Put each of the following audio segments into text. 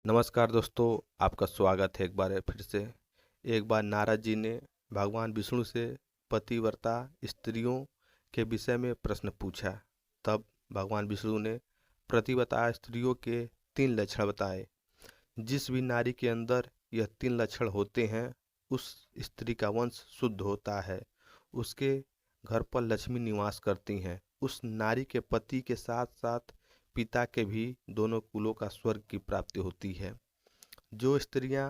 नमस्कार दोस्तों, आपका स्वागत है एक बार फिर से। एक बार नारद जी ने भगवान विष्णु से पतिव्रता स्त्रियों के विषय में प्रश्न पूछा। तब भगवान विष्णु ने पतिव्रता स्त्रियों के 3 लक्षण बताए। जिस भी नारी के अंदर यह 3 लक्षण होते हैं, उस स्त्री का वंश शुद्ध होता है, उसके घर पर लक्ष्मी निवास करती हैं। उस नारी के पति के साथ साथ पिता के भी दोनों कुलों का स्वर्ग की प्राप्ति होती है। जो स्त्रियां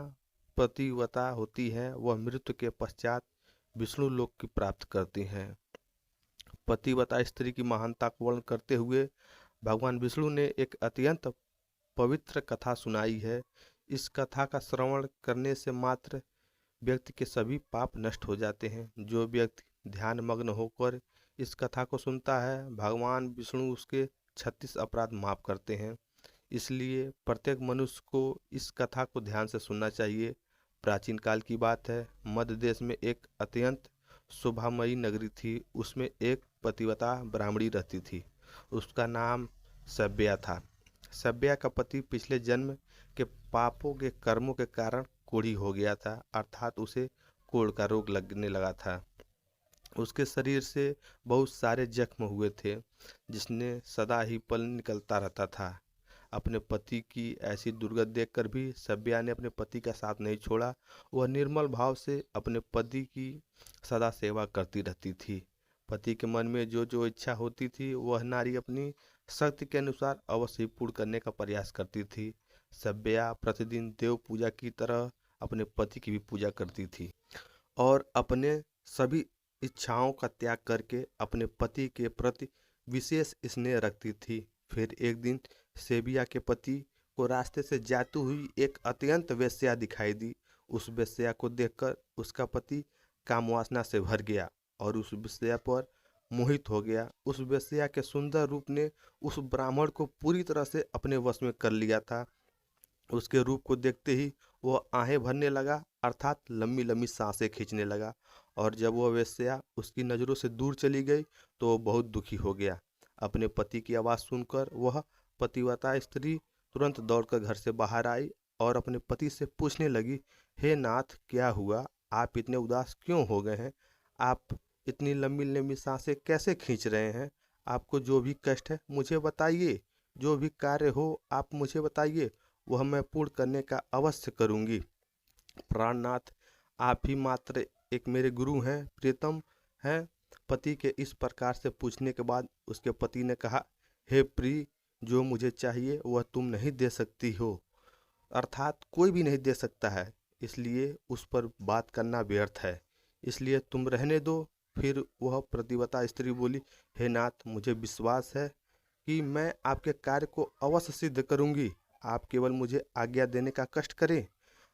पतिव्रता होती हैं, वह मृत्यु के पश्चात विष्णु लोक की प्राप्त करती हैं। पतिव्रता स्त्री की महानता को वर्ण करते हुए भगवान विष्णु ने एक अत्यंत पवित्र कथा सुनाई है। इस कथा का श्रवण करने से मात्र व्यक्ति के सभी पाप नष्ट हो जाते हैं। जो व्यक्ति ध्यान मग्न होकर इस कथा को सुनता है, भगवान विष्णु उसके 36 अपराध माफ करते हैं। इसलिए प्रत्येक मनुष्य को इस कथा को ध्यान से सुनना चाहिए। प्राचीन काल की बात है, मध्य देश में एक अत्यंत शोभामयी नगरी थी। उसमें एक पतिव्रता ब्राह्मणी रहती थी। उसका नाम सभ्या था। सभ्या का पति पिछले जन्म के पापों के कर्मों के कारण कोढ़ी हो गया था, अर्थात उसे कोढ़ का रोग लगने लगा था। उसके शरीर से बहुत सारे जख्म हुए थे, जिसने सदा ही पल निकलता रहता था। अपने पति की ऐसी दुर्गति देखकर भी सभ्या ने अपने पति का साथ नहीं छोड़ा। वह निर्मल भाव से अपने पति की सदा सेवा करती रहती थी। पति के मन में जो जो इच्छा होती थी, वह नारी अपनी शक्ति के अनुसार अवश्य ही पूर्ण करने का प्रयास करती थी। सभ्या प्रतिदिन देव पूजा की तरह अपने पति की भी पूजा करती थी और अपने सभी इच्छाओं का त्याग करके अपने पति के प्रति विशेष स्नेह रखती थी। फिर एक दिन सेबिया के पति को रास्ते से जाती हुई एक अत्यंत वेश्या दिखाई दी। उस वेश्या को देखकर उसका पति कामवासना से भर गया और उस वेश्या पर मोहित हो गया। उस वेश्या के सुंदर रूप ने उस ब्राह्मण को पूरी तरह से अपने वश में कर लिया था। उसके रूप को देखते ही वह आहें भरने लगा, अर्थात लंबी लंबी सांसें खींचने लगा। और जब वह वेश्या उसकी नज़रों से दूर चली गई तो वह बहुत दुखी हो गया। अपने पति की आवाज़ सुनकर वह पतिव्रता स्त्री तुरंत दौड़कर घर से बाहर आई और अपने पति से पूछने लगी, हे नाथ, क्या हुआ? आप इतने उदास क्यों हो गए हैं? आप इतनी लंबी लंबी सांसें कैसे खींच रहे हैं? आपको जो भी कष्ट है मुझे बताइए, जो भी कार्य हो आप मुझे बताइए, वह मैं पूर्ण करने का अवश्य करूँगी। प्राणनाथ, आप ही मात्र एक मेरे गुरु हैं, प्रियतम हैं। पति के इस प्रकार से पूछने के बाद उसके पति ने कहा, हे प्रिय, जो मुझे चाहिए वह तुम नहीं दे सकती हो, अर्थात कोई भी नहीं दे सकता है, इसलिए उस पर बात करना व्यर्थ है, इसलिए तुम रहने दो। फिर वह प्रतिव्रता स्त्री बोली, हे नाथ, मुझे विश्वास है कि मैं आपके कार्य को अवश्य सिद्ध करूंगी। आप केवल मुझे आज्ञा देने का कष्ट करें,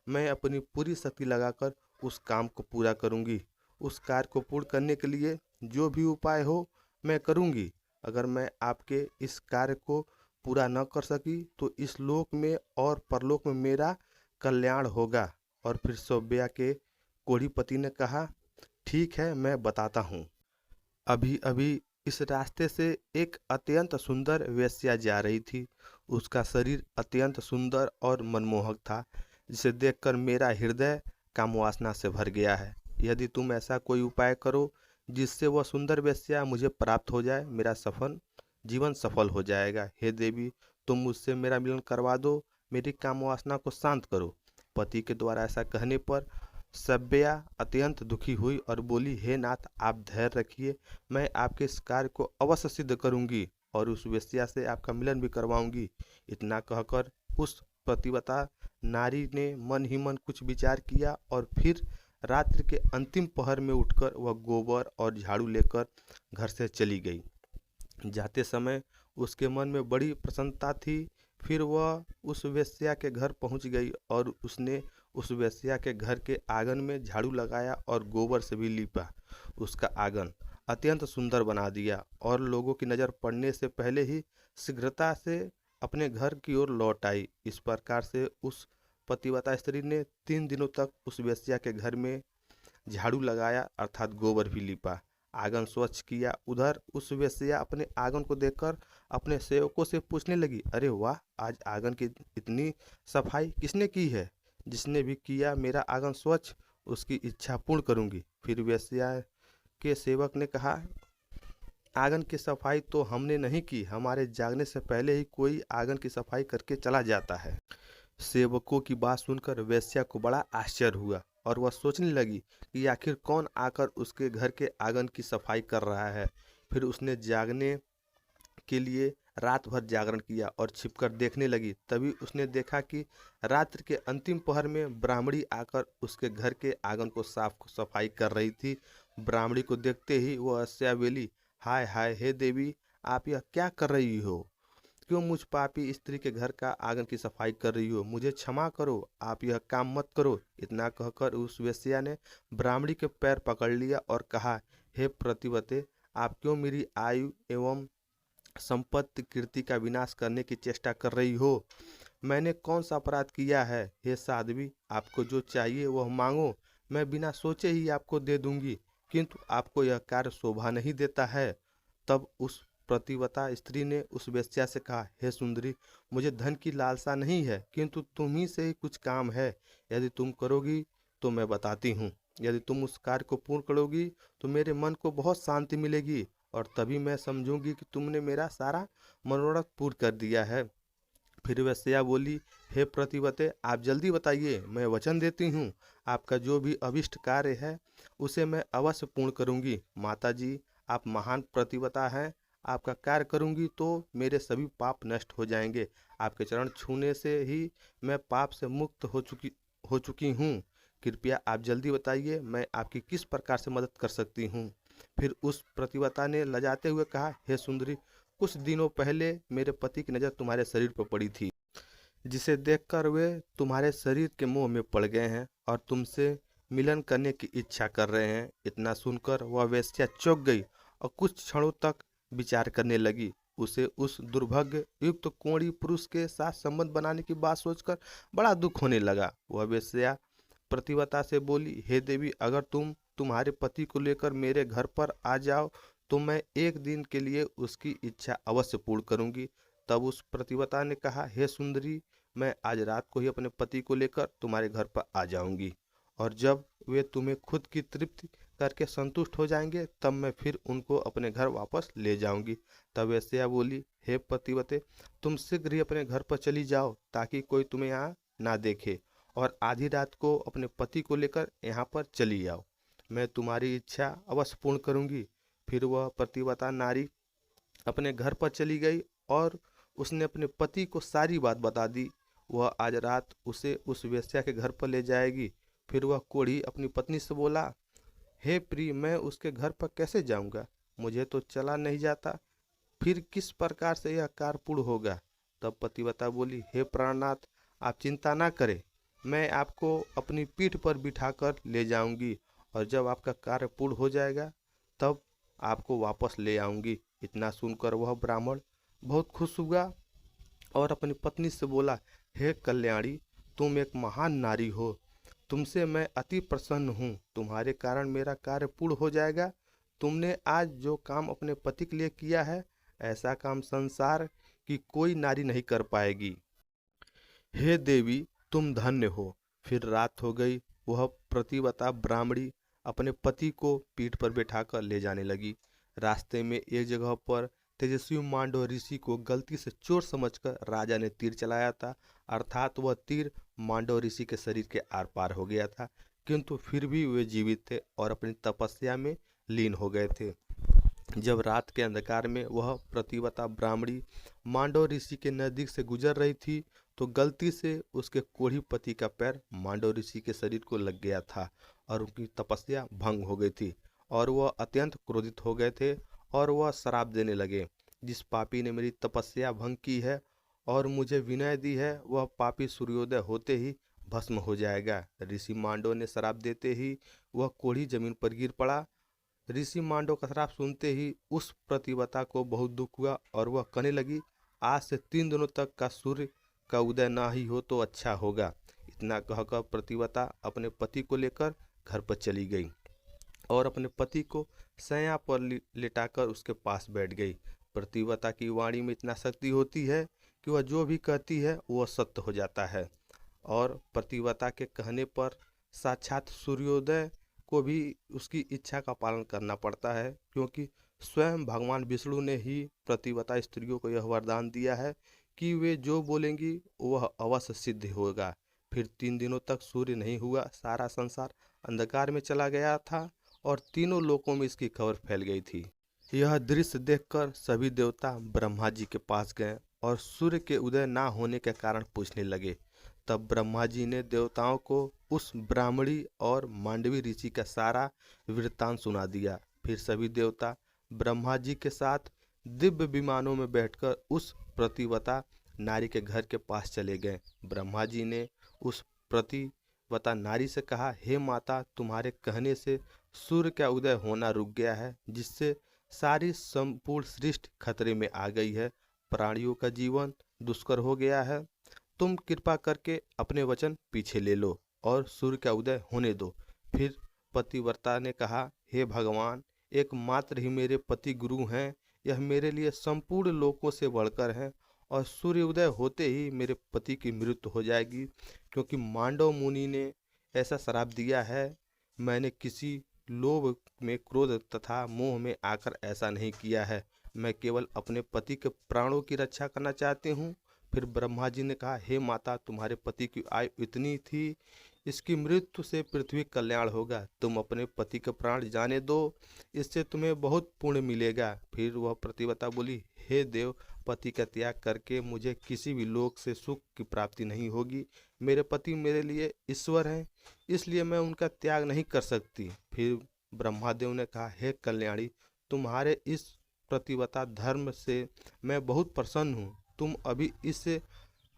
मैं अपनी पूरी शक्ति लगाकर उस काम को पूरा करूंगी। उस कार्य को पूर्ण करने के लिए जो भी उपाय हो मैं करूंगी। अगर मैं आपके इस कार्य को पूरा न कर सकी तो इस लोक में और परलोक में मेरा कल्याण होगा। और फिर सौभ्या के कोढ़ी पति ने कहा, ठीक है, मैं बताता हूँ। अभी अभी इस रास्ते से एक अत्यंत सुंदर वेश्या जा रही थी। उसका शरीर अत्यंत सुंदर और मनमोहक था, जिसे देखकर मेरा हृदय कामवासना से भर गया है। यदि तुम ऐसा कोई उपाय करो जिससे वह सुंदर वेश्या मुझे प्राप्त हो जाए, मेरा सफल जीवन सफल हो जाएगा। हे देवी, तुम मुझसे मेरा मिलन करवा दो, मेरी कामवासना को शांत करो। पति के द्वारा ऐसा कहने पर सभ्या अत्यंत दुखी हुई और बोली, हे नाथ, आप धैर्य रखिए, मैं आपके इस कार्य को अवश्य सिद्ध करूंगी और उस वेश्या से आपका मिलन भी करवाऊंगी। इतना कहकर उस पतिव्रता नारी ने मन ही मन कुछ विचार किया और फिर रात्रि के अंतिम पहर में उठकर वह गोबर और झाड़ू लेकर घर से चली गई। जाते समय उसके मन में बड़ी प्रसन्नता थी। फिर वह उस वेश्या के घर पहुंच गई और उसने उस वेश्या के घर के आंगन में झाड़ू लगाया और गोबर से भी लीपा। उसका आंगन अत्यंत सुंदर बना दिया और लोगों की नज़र पड़ने से पहले ही शीघ्रता से अपने घर की ओर लौट आई। इस प्रकार से उस पतिव्रता स्त्री ने 3 दिनों तक उस वेश्या के घर में झाड़ू लगाया, अर्थात गोबर भी लीपा। आंगन स्वच्छ किया। उधर उस वेश्या अपने आंगन को देखकर अपने सेवकों से पूछने लगी, अरे वाह, आज आंगन की इतनी सफाई किसने की है? जिसने भी किया मेरा आंगन स्वच्छ, उसकी इच्छा पूर्ण करूंगी। फिर वेश्या के सेवक ने कहा, आंगन की सफाई तो हमने नहीं की, हमारे जागने से पहले ही कोई आंगन की सफाई करके चला जाता है। सेवकों की बात सुनकर वेश्या को बड़ा आश्चर्य हुआ और वह सोचने लगी कि आखिर कौन आकर उसके घर के आंगन की सफाई कर रहा है। फिर उसने जागने के लिए रात भर जागरण किया और छिपकर देखने लगी। तभी उसने देखा कि रात्रि के अंतिम पहर में ब्राह्मणी आकर उसके घर के आंगन को साफ सफाई कर रही थी। ब्राह्मणी को देखते ही वह अस्या बोली, हाय हाय, हे देवी, आप यह क्या कर रही हो? क्यों मुझ पापी स्त्री के घर का आंगन की सफाई कर रही हो? मुझे क्षमा करो, आप यह काम मत करो। इतना कहकर उस वेश्या ने ब्राह्मणी के पैर पकड़ लिया और कहा, हे प्रतिवते, आप क्यों मेरी आयु एवं संपत्ति कीर्ति का विनाश करने की चेष्टा कर रही हो? मैंने कौन सा अपराध किया है? हे साध्वी, आपको जो चाहिए वह मांगो, मैं बिना सोचे ही आपको दे दूंगी, किंतु आपको यह कार्य शोभा नहीं देता है। तब उस प्रतिवता स्त्री ने उस वेश्या से कहा, हे सुंदरी, मुझे धन की लालसा नहीं है, किंतु तुम ही से ही कुछ काम है। यदि तुम करोगी तो मैं बताती हूँ। यदि तुम उस कार्य को पूर्ण करोगी तो मेरे मन को बहुत शांति मिलेगी और तभी मैं समझूंगी कि तुमने मेरा सारा मनोरथ पूर्ण कर दिया है। फिर वेश्या बोली, हे प्रतिवते, आप जल्दी बताइए, मैं वचन देती हूँ आपका जो भी अभिष्ट कार्य है उसे मैं अवश्य पूर्ण करूँगी। माता जी, आप महान प्रतिवता हैं, आपका कार्य करूँगी तो मेरे सभी पाप नष्ट हो जाएंगे। आपके चरण छूने से ही मैं पाप से मुक्त हो चुकी हूँ। कृपया आप जल्दी बताइए, मैं आपकी किस प्रकार से मदद कर सकती हूँ। फिर उस प्रतिवता ने लजाते हुए कहा, हे सुंदरी, कुछ दिनों पहले मेरे पति की नज़र तुम्हारे शरीर पर पड़ी थी, जिसे देखकर वे तुम्हारे शरीर के मोह में पड़ गए हैं और तुमसे मिलन करने की इच्छा कर रहे हैं। इतना सुनकर वह वेश्या चौंक गई और कुछ क्षणों तक विचार करने लगी। उसे उस दुर्भाग्य युक्त कोढ़ी पुरुष के साथ संबंध बनाने की बात सोचकर बड़ा दुख होने लगा। वह वेश्या प्रतिवता से बोली, हे देवी, अगर तुम तुम्हारे पति को लेकर मेरे घर पर आ जाओ तो मैं एक दिन के लिए उसकी इच्छा अवश्य पूर्ण करूंगी। तब उस प्रतिवता ने कहा, हे सुंदरी, मैं आज रात को ही अपने पति को लेकर तुम्हारे घर पर आ जाऊंगी और जब वे तुम्हें खुद की तृप्ति करके संतुष्ट हो जाएंगे तब मैं फिर उनको अपने घर वापस ले जाऊंगी। तब वेश्या बोली, हे पतिवते, तुम शीघ्र ही अपने घर पर चली जाओ ताकि कोई तुम्हें यहाँ ना देखे और आधी रात को अपने पति को लेकर यहाँ पर चली आओ, मैं तुम्हारी इच्छा अवश्य पूर्ण करूंगी। फिर वह प्रतिवता नारी अपने घर पर चली गई और उसने अपने पति को सारी बात बता दी। वह आज रात उसे उस वेश्या के घर पर ले जाएगी। फिर वह कोढ़ी अपनी पत्नी से बोला, हे प्रिय, मैं उसके घर पर कैसे जाऊंगा? मुझे तो चला नहीं जाता, फिर किस प्रकार से यह कार्य पूर्ण होगा? तब पतिव्रता बोली, हे प्राणनाथ, आप चिंता ना करें, मैं आपको अपनी पीठ पर बिठाकर ले जाऊंगी और जब आपका कार्य पूर्ण हो जाएगा तब आपको वापस ले आऊंगी। इतना सुनकर वह ब्राह्मण बहुत खुश हुआ और अपनी पत्नी से बोला, हे कल्याणी, तुम एक महान नारी हो, तुमसे मैं अति प्रसन्न हूँ, तुम्हारे कारण मेरा कार्य पूर्ण हो जाएगा। तुमने आज जो काम अपने पति के लिए किया है ऐसा काम संसार की कोई नारी नहीं कर पाएगी। हे देवी, तुम धन्य हो। फिर रात हो गई। वह प्रतिवता ब्राह्मणी अपने पति को पीठ पर बैठाकर ले जाने लगी। रास्ते में एक जगह पर तेजस्वी मांडव ऋषि को गलती से चोर समझकर राजा ने तीर चलाया था, अर्थात वह तीर मांडव ऋषि के शरीर के आर पार हो गया था, किंतु फिर भी वे जीवित थे और अपनी तपस्या में लीन हो गए थे। जब रात के अंधकार में वह प्रतिवता ब्राह्मणी मांडव ऋषि के नजदीक से गुजर रही थी तो गलती से उसके कोढ़ी पति का पैर मांडव ऋषि के शरीर को लग गया था और उनकी तपस्या भंग हो गई थी और वह अत्यंत क्रोधित हो गए थे और वह श्राप देने लगे, जिस पापी ने मेरी तपस्या भंग की है और मुझे विनय दी है वह पापी सूर्योदय होते ही भस्म हो जाएगा। ऋषि मांडव ने श्राप देते ही वह कोढ़ी जमीन पर गिर पड़ा। ऋषि मांडव का श्राप सुनते ही उस प्रतिवता को बहुत दुख हुआ और वह कहने लगी, आज से 3 दिनों तक का सूर्य का उदय ना ही हो तो अच्छा होगा। इतना कहकर प्रतिवता अपने पति को लेकर घर पर चली गई। और अपने पति को शैया पर लिटाकर उसके पास बैठ गई। प्रतिव्रता की वाणी में इतना शक्ति होती है कि वह जो भी कहती है वह सत्य हो जाता है। और प्रतिव्रता के कहने पर साक्षात सूर्योदय को भी उसकी इच्छा का पालन करना पड़ता है, क्योंकि स्वयं भगवान विष्णु ने ही प्रतिव्रता स्त्रियों को यह वरदान दिया है कि वे जो बोलेंगी वह अवश्य सिद्ध होगा। फिर 3 दिनों तक सूर्य नहीं हुआ, सारा संसार अंधकार में चला गया था और तीनों लोकों में इसकी खबर फैल गई थी। यह दृश्य देखकर सभी देवता ब्रह्मा जी के पास गए और सूर्य के उदय ना होने के कारण पूछने लगे। तब ब्रह्मा जी ने देवताओं को उस ब्राह्मणी और मांडवी ऋषि का सारा वृत्तांत सुना दिया। फिर सभी देवता ब्रह्मा जी के साथ दिव्य विमानों में बैठकर उस प्रतिव्रता नारी के घर के पास चले गए। ब्रह्मा जी ने उस प्रतिव्रता नारी से कहा, हे माता, तुम्हारे कहने से सूर्य का उदय होना रुक गया है, जिससे सारी संपूर्ण सृष्टि खतरे में आ गई है। प्राणियों का जीवन दुष्कर हो गया है। तुम कृपा करके अपने वचन पीछे ले लो और सूर्य का उदय होने दो। फिर पतिव्रता ने कहा, हे भगवान, एकमात्र ही मेरे पति गुरु हैं। यह मेरे लिए संपूर्ण लोकों से बढ़कर हैं और सूर्य उदय होते ही मेरे पति की मृत्यु हो जाएगी, क्योंकि मांडव मुनि ने ऐसा श्राप दिया है। मैंने किसी लोभ में, क्रोध तथा मोह में आकर ऐसा नहीं किया है। मैं केवल अपने पति के प्राणों की रक्षा करना चाहती हूँ। फिर ब्रह्मा जी ने कहा, हे माता, तुम्हारे पति की आयु इतनी थी, इसकी मृत्यु से पृथ्वी कल्याण होगा। तुम अपने पति के प्राण जाने दो, इससे तुम्हें बहुत पुण्य मिलेगा। फिर वह प्रतिव्रता बोली, हे देव, पति का त्याग करके मुझे किसी भी लोक से सुख की प्राप्ति नहीं होगी। मेरे पति मेरे लिए ईश्वर हैं, इसलिए मैं उनका त्याग नहीं कर सकती। फिर ब्रह्मादेव ने कहा, हे कल्याणी, तुम्हारे इस प्रतिव्रता धर्म से मैं बहुत प्रसन्न हूँ। तुम अभी इससे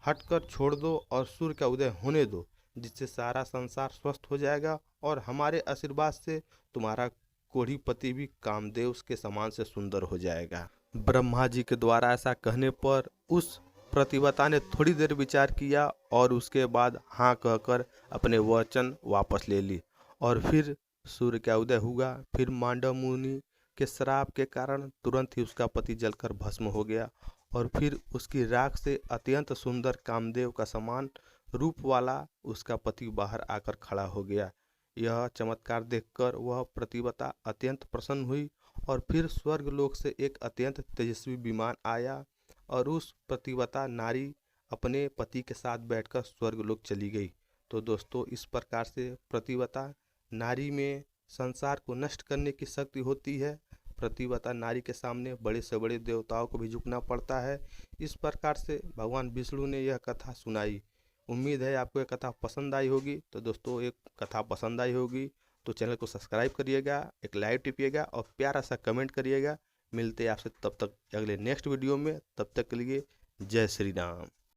हटकर छोड़ दो और सूर्य का उदय होने दो, जिससे सारा संसार स्वस्थ हो जाएगा और हमारे आशीर्वाद से तुम्हारा कोढ़ीपति भी कामदेव के समान से सुंदर हो जाएगा। ब्रह्मा जी के द्वारा ऐसा कहने पर उस प्रतिव्रता ने थोड़ी देर विचार किया और उसके बाद हाँ कहकर अपने वचन वापस ले ली और फिर सूर्य का उदय हुआ। फिर मांडव मुनि के श्राप के कारण तुरंत ही उसका पति जलकर भस्म हो गया और फिर उसकी राख से अत्यंत सुंदर कामदेव का समान रूप वाला उसका पति बाहर आकर खड़ा हो गया। यह चमत्कार देखकर वह प्रतिव्रता अत्यंत प्रसन्न हुई और फिर स्वर्गलोक से एक अत्यंत तेजस्वी विमान आया और उस प्रतिव्रता नारी अपने पति के साथ बैठकर स्वर्गलोक चली गई। तो दोस्तों, इस प्रकार से प्रतिव्रता नारी में संसार को नष्ट करने की शक्ति होती है। प्रतिव्रता नारी के सामने बड़े से बड़े देवताओं को भी झुकना पड़ता है। इस प्रकार से भगवान विष्णु ने यह कथा सुनाई। उम्मीद है आपको यह कथा पसंद आई होगी। तो दोस्तों, एक कथा पसंद आई होगी तो चैनल को सब्सक्राइब करिएगा, एक लाइक टिपिएगा और प्यारा सा कमेंट करिएगा। मिलते हैं आपसे तब तक अगले नेक्स्ट वीडियो में। तब तक के लिए जय श्री राम।